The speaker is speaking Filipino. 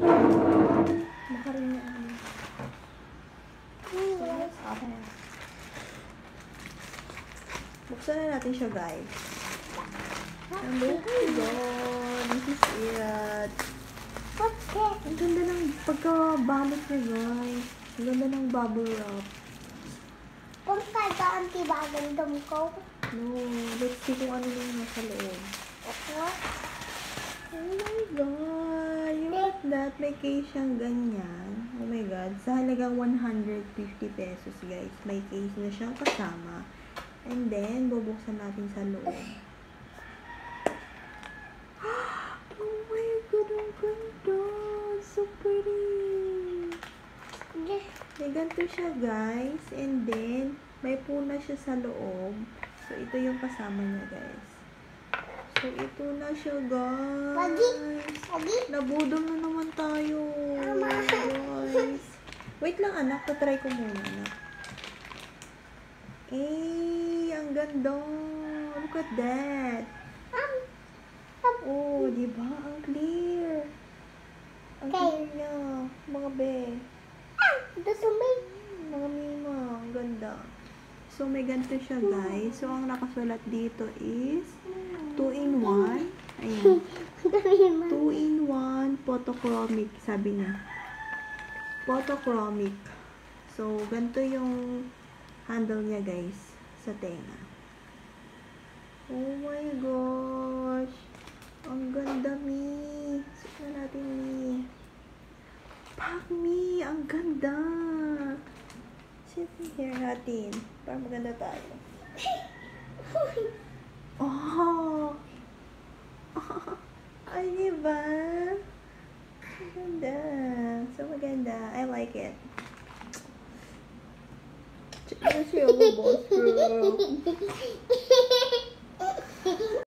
Baka rin na ano. Okay. Buksan na natin siya, guys. And oh my god, this is it. Okay. Ang ganda ng pagkabalot niya, guys. Ang ganda ng bubble wrap. Kung kaya anti-bagay dam ko. No, let's see kung ano yung nasa loob. Okay. Oh my god, look at that. May case siyang ganyan. Oh my god, sa halagang 150 pesos, guys. May case na siyang kasama. And then, bubuksan natin sa loob. Oh my god, ang ganda. So pretty. May ganito siya, guys. And then, may puna siya sa loob. So, ito yung kasama niya, guys. So, ito na siya, guys. Lagi. Nabudol na naman tayo. Guys. Wait lang, anak. Tatry ko muna, anak. Eh, ang ganda. Look at that. Oh, diba? Ang clear. Ang clear niya. Mga be. Mga mima. Ang ganda. So, may ganito siya, guys. So, ang nakasulat dito is 2-in-1. Ayan. 2-in-1 photochromic, sabi niya. Photochromic. So, ganito yung handle niya, guys, sa tenga. Oh my gosh. Ang ganda, Mi. Sukat natin, Mi. Pak, Mi. Ang ganda. Sit here natin. Para maganda tayo. Oh! Ay, diba? Maganda. So, maganda. I like it. Check mo siya, boss girl.